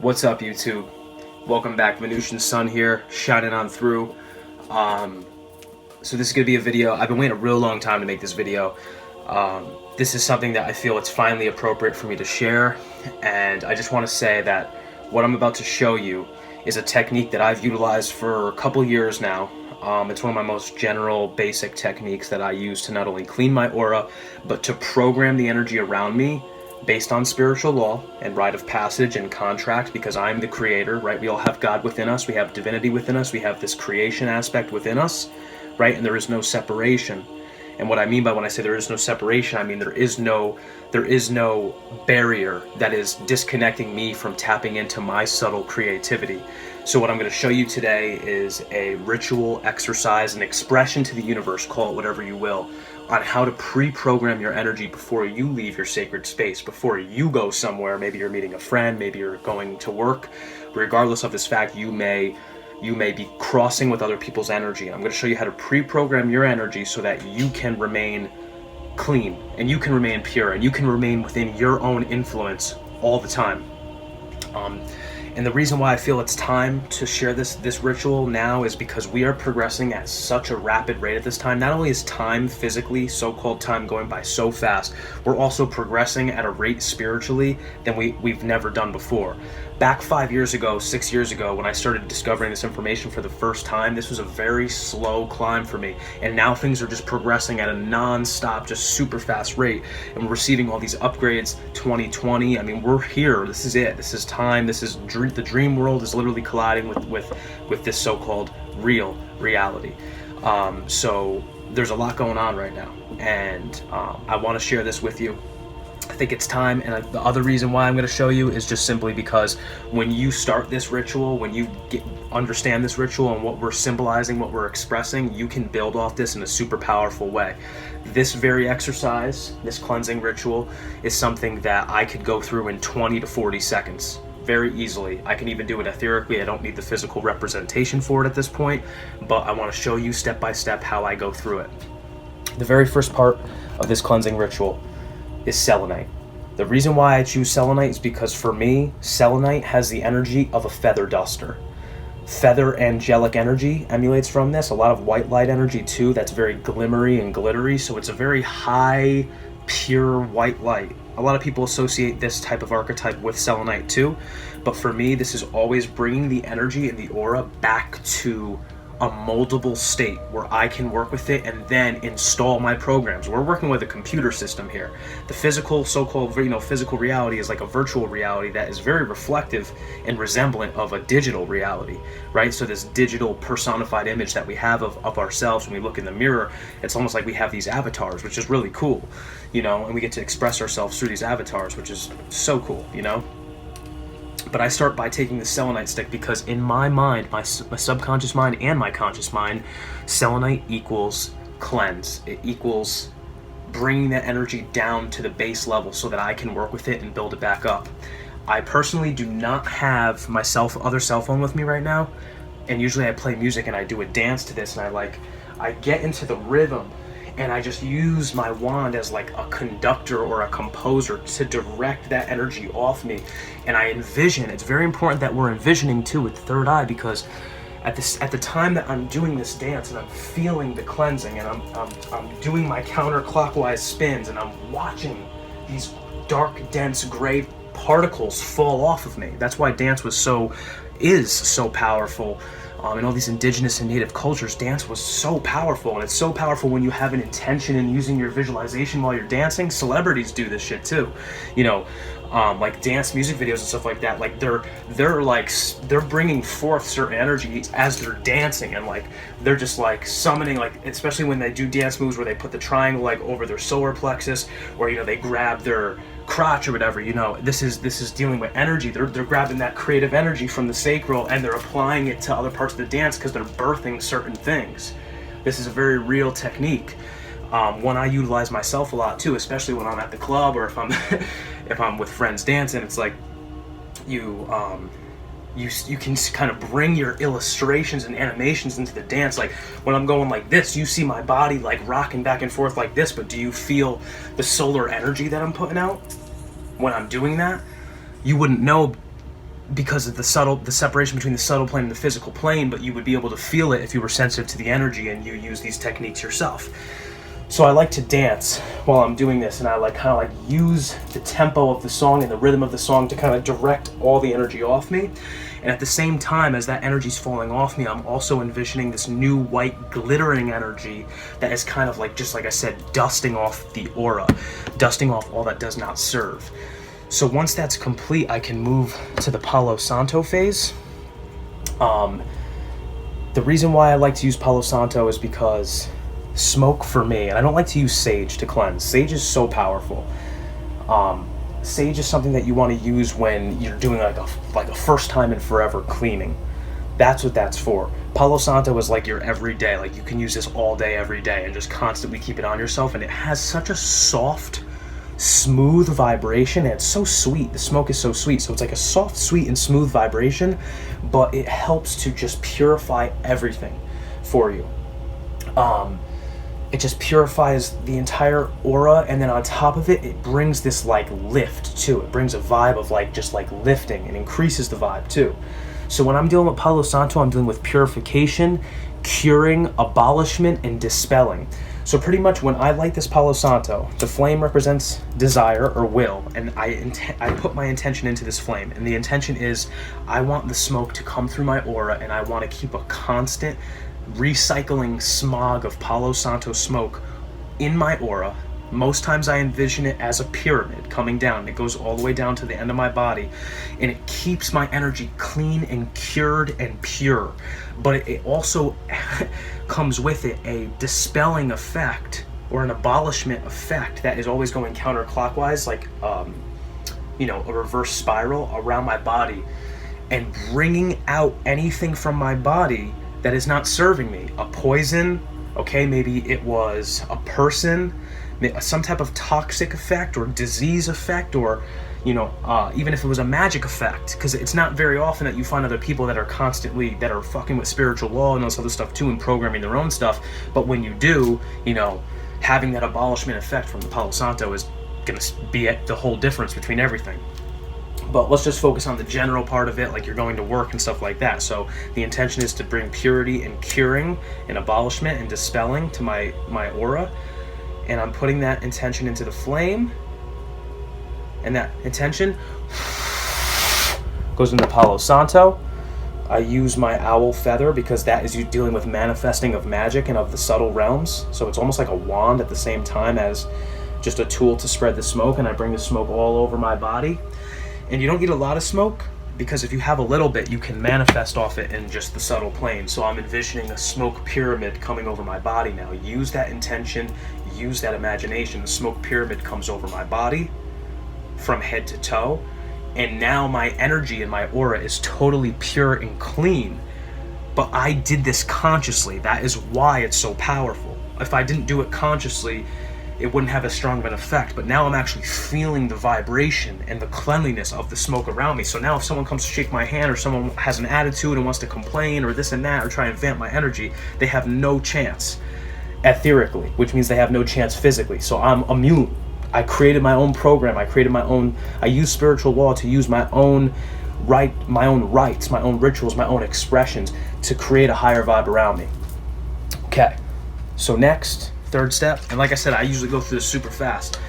What's up, YouTube? Welcome back. Venusian Sun here, shining on through. So this is going to be a video. I've been waiting a real long time to make this video. This is something that I feel it's finally appropriate for me to share, and I just want to say that what I'm about to show you is a technique that I've utilized for a couple years now. It's one of my most general, basic techniques that I use to not only clean my aura, but to program the energy around me based on spiritual law and rite of passage and contract, because I'm the creator, right? We all have God within us, we have divinity within us, we have this creation aspect within us, right? And there is no separation. And what I mean by when I say there is no separation, I mean there is no barrier that is disconnecting me from tapping into my subtle creativity. So what I'm going to show you today is a ritual, exercise, an expression to the universe, call it whatever you will, on how to pre-program your energy before you leave your sacred space, before you go somewhere. Maybe you're meeting a friend, maybe you're going to work. Regardless of this fact, you may be crossing with other people's energy. I'm going to show you how to pre-program your energy so that you can remain clean and you can remain pure and you can remain within your own influence all the time. And the reason why I feel it's time to share this ritual now is because we are progressing at such a rapid rate at this time. Not only is time physically, so-called time, going by so fast, we're also progressing at a rate spiritually than we've never done before. Back 5 years ago, 6 years ago, when I started discovering this information for the first time, this was a very slow climb for me. And now things are just progressing at a non-stop, just super fast rate. And we're receiving all these upgrades. 2020, I mean, we're here. This is it. This is time. This is the dream world is literally colliding with this so-called real reality. So there's a lot going on right now. And I want to share this with you. I think it's time, and the other reason why I'm going to show you is just simply because when you start this ritual, when you understand this ritual and what we're symbolizing, what we're expressing, you can build off this in a super powerful way. This very exercise, this cleansing ritual, is something that I could go through in 20 to 40 seconds very easily. I can even do it etherically. I don't need the physical representation for it at this point, but I want to show you step by step how I go through it. The very first part of this cleansing ritual is selenite. The reason why I choose selenite is because for me, selenite has the energy of a feather duster. Feather angelic energy emulates from this. A lot of white light energy too, that's very glimmery and glittery, so it's a very high, pure white light. A lot of people associate this type of archetype with selenite too, but for me, this is always bringing the energy and the aura back to a moldable state where I can work with it and then install my programs. We're working with a computer system here. The physical, so-called, physical reality is like a virtual reality that is very reflective and resemblant of a digital reality, right? So this digital personified image that we have of ourselves when we look in the mirror, it's almost like we have these avatars, which is really cool, and we get to express ourselves through these avatars, which is so cool, But I start by taking the selenite stick because in my mind, my subconscious mind and my conscious mind, selenite equals cleanse. It equals bringing that energy down to the base level so that I can work with it and build it back up. I personally do not have my other cell phone with me right now, and usually I play music and I do a dance to this, and I get into the rhythm and I just use my wand as like a conductor or a composer to direct that energy off me. And I envision, it's very important that we're envisioning too with the third eye, because at the time that I'm doing this dance and I'm feeling the cleansing and I'm doing my counterclockwise spins and I'm watching these dark, dense gray particles fall off of me. That's why dance is so powerful. In all these indigenous and native cultures, dance was so powerful, and it's so powerful when you have an intention in using your visualization while you're dancing. Celebrities do this shit too, like dance music videos and stuff like that. Like they're bringing forth certain energies as they're dancing, and like they're just like summoning, like especially when they do dance moves where they put the triangle like over their solar plexus, or they grab their crotch or whatever. This is dealing with energy. They're grabbing that creative energy from the sacral and they're applying it to other parts of the dance because they're birthing certain things. This is a very real technique. One I utilize myself a lot too, especially when I'm at the club or if I'm if I'm with friends dancing. It's like you can kind of bring your illustrations and animations into the dance. Like when I'm going like this, you see my body like rocking back and forth like this, but do you feel the solar energy that I'm putting out when I'm doing that? You wouldn't know because of the separation between the subtle plane and the physical plane, but you would be able to feel it if you were sensitive to the energy and you use these techniques yourself. So I like to dance while I'm doing this, and I like kind of like use the tempo of the song and the rhythm of the song to kind of direct all the energy off me. And at the same time as that energy's falling off me, I'm also envisioning this new white glittering energy that is kind of like, just like I said, dusting off the aura, dusting off all that does not serve. So once that's complete, I can move to the Palo Santo phase. The reason why I like to use Palo Santo is because smoke for me, and I don't like to use sage to cleanse. Sage is so powerful. Sage is something that you want to use when you're doing like a first time in forever cleaning. That's what that's for. Palo Santo is like your everyday, like you can use this all day, every day, and just constantly keep it on yourself. And it has such a soft, smooth vibration, and it's so sweet. The smoke is so sweet, so it's like a soft, sweet, and smooth vibration, but it helps to just purify everything for you. It just purifies the entire aura, and then on top of it, it brings this like lift too. It brings a vibe of like just like lifting, and increases the vibe too. So when I'm dealing with Palo Santo, I'm dealing with purification, curing, abolishment, and dispelling. So pretty much when I light this Palo Santo, the flame represents desire or will, and I put my intention into this flame, and the intention is I want the smoke to come through my aura, and I want to keep a constant recycling smog of Palo Santo smoke in my aura. Most times I envision it as a pyramid coming down. It goes all the way down to the end of my body, and it keeps my energy clean and cured and pure. But it also comes with it a dispelling effect or an abolishment effect that is always going counterclockwise, like a reverse spiral around my body, and bringing out anything from my body that is not serving me. A poison, okay, maybe it was a person, some type of toxic effect or disease effect, or even if it was a magic effect, because it's not very often that you find other people that are fucking with spiritual law and all this other stuff too, and programming their own stuff. But when you do, having that abolishment effect from the Palo Santo is gonna be the whole difference between everything. But let's just focus on the general part of it, like you're going to work and stuff like that. So the intention is to bring purity and curing and abolishment and dispelling to my aura. And I'm putting that intention into the flame. And that intention goes into Palo Santo. I use my owl feather because that is you dealing with manifesting of magic and of the subtle realms. So it's almost like a wand at the same time as just a tool to spread the smoke. And I bring the smoke all over my body. And you don't need a lot of smoke, because if you have a little bit, you can manifest off it in just the subtle plane. So I'm envisioning a smoke pyramid coming over my body now. Use that intention, use that imagination. The smoke pyramid comes over my body from head to toe. And now my energy and my aura is totally pure and clean. But I did this consciously. That is why it's so powerful. If I didn't do it consciously, it wouldn't have as strong of an effect. But now I'm actually feeling the vibration and the cleanliness of the smoke around me. So now if someone comes to shake my hand, or someone has an attitude and wants to complain or this and that, or try and vamp my energy, they have no chance etherically, which means they have no chance physically. So I'm immune. I created my own program. I use spiritual law to use my own rights, my own rituals, my own expressions to create a higher vibe around me. Okay, so next, third step, and like I said, I usually go through this super fast,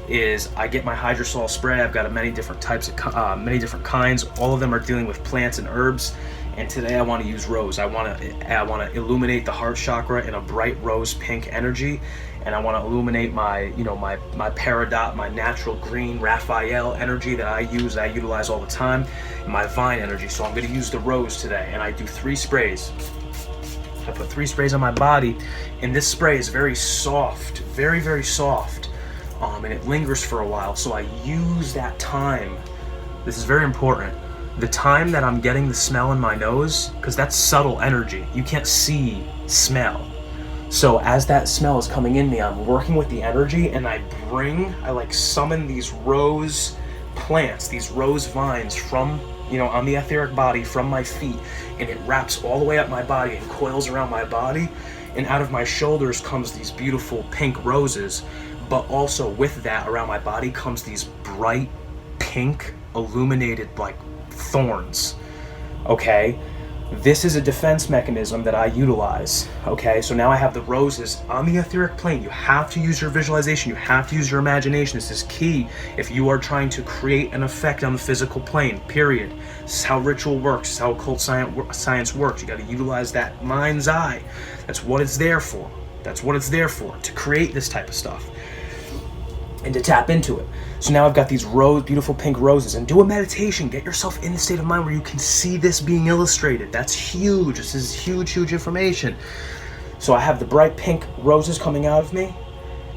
is I get my hydrosol spray. I've got many different types of many different kinds. All of them are dealing with plants and herbs. And today I want to use rose. I want to illuminate the heart chakra in a bright rose pink energy, and I want to illuminate my peridot, my natural green Raphael energy that I utilize all the time, and my vine energy. So I'm going to use the rose today, and I do 3 sprays. I put 3 sprays on my body, and this spray is very soft, very, very soft, and it lingers for a while. So I use that time. This is very important. The time that I'm getting the smell in my nose, because that's subtle energy. You can't see smell. So as that smell is coming in me, I'm working with the energy, and I summon these rose plants, these rose vines from, on the etheric body from my feet, and it wraps all the way up my body and coils around my body, and out of my shoulders comes these beautiful pink roses, but also with that around my body comes these bright pink illuminated like thorns. Okay, this is a defense mechanism that I utilize. Okay, so now I have the roses on the etheric plane. You have to use your visualization. You have to use your imagination. This is key if you are trying to create an effect on the physical plane, period. This is how ritual works. This is how occult science works. You got to utilize that mind's eye. That's what it's there for. That's what it's there for, to create this type of stuff and to tap into it. So now I've got these beautiful pink roses, and do a meditation. Get yourself in the state of mind where you can see this being illustrated. That's huge. This is huge information. So I have the bright pink roses coming out of me,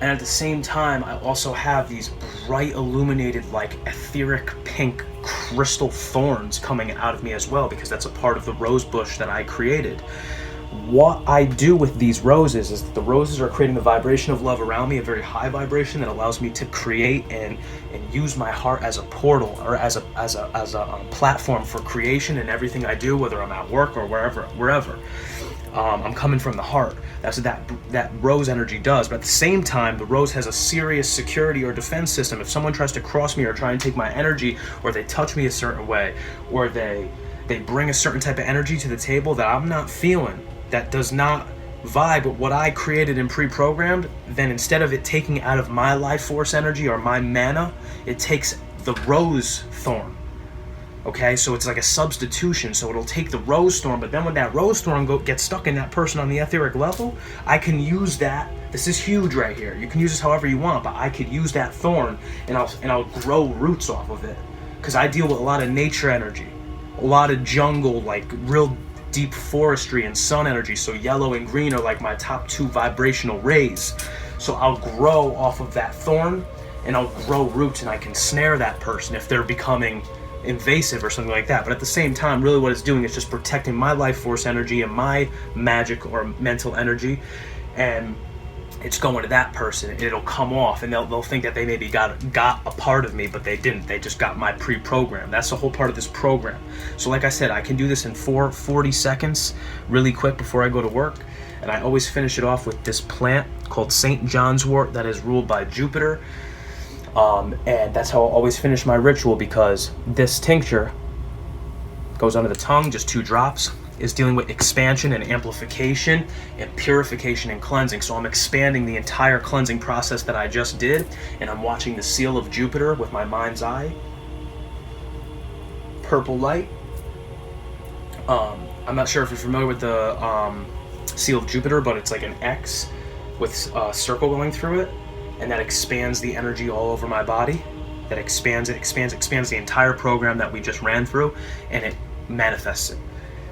and at the same time, I also have these bright illuminated, like etheric pink crystal thorns coming out of me as well, because that's a part of the rose bush that I created. What I do with these roses is that the roses are creating the vibration of love around me, a very high vibration that allows me to create and use my heart as a portal, or as a platform for creation in everything I do, whether I'm at work or wherever. I'm coming from the heart. That's what that rose energy does. But at the same time, the rose has a serious security or defense system. If someone tries to cross me or try and take my energy, or they touch me a certain way, or they bring a certain type of energy to the table that I'm not feeling, that does not vibe with what I created and pre-programmed, then instead of it taking out of my life force energy or my mana, it takes the rose thorn. Okay, so it's like a substitution. So it'll take the rose thorn, but then when that rose thorn gets stuck in that person on the etheric level, I can use that. This is huge right here. You can use this however you want, but I could use that thorn and I'll grow roots off of it, because I deal with a lot of nature energy, a lot of jungle, like real deep forestry and sun energy. So yellow and green are like my top two vibrational rays. So I'll grow off of that thorn, and I'll grow roots, and I can snare that person if they're becoming invasive or something like that. But at the same time, really what it's doing is just protecting my life force energy and my magic or mental energy, and it's going to that person, and it'll come off, and they'll think that they maybe got a part of me, but they didn't. They just got my pre-program. That's the whole part of this program. So like I said, I can do this in 40 seconds, really quick before I go to work, and I always finish it off with this plant called St. John's wort that is ruled by Jupiter, and that's how I always finish my ritual, because this tincture goes under the tongue, just 2 drops, is dealing with expansion and amplification and purification and cleansing. So I'm expanding the entire cleansing process that I just did, and I'm watching the seal of Jupiter with my mind's eye. Purple light. I'm not sure if you're familiar with the seal of Jupiter, but it's like an X with a circle going through it, and that expands the energy all over my body. That expands the entire program that we just ran through, and it manifests it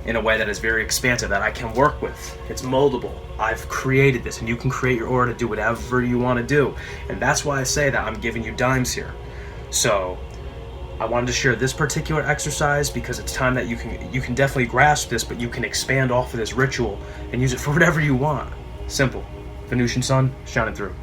in a way that is very expansive, that I can work with. It's moldable. I've created this, and you can create your aura to do whatever you want to do. And that's why I say that I'm giving you dimes here. So I wanted to share this particular exercise, because it's time that you can definitely grasp this, but you can expand off of this ritual and use it for whatever you want. Simple. Venusian sun shining through.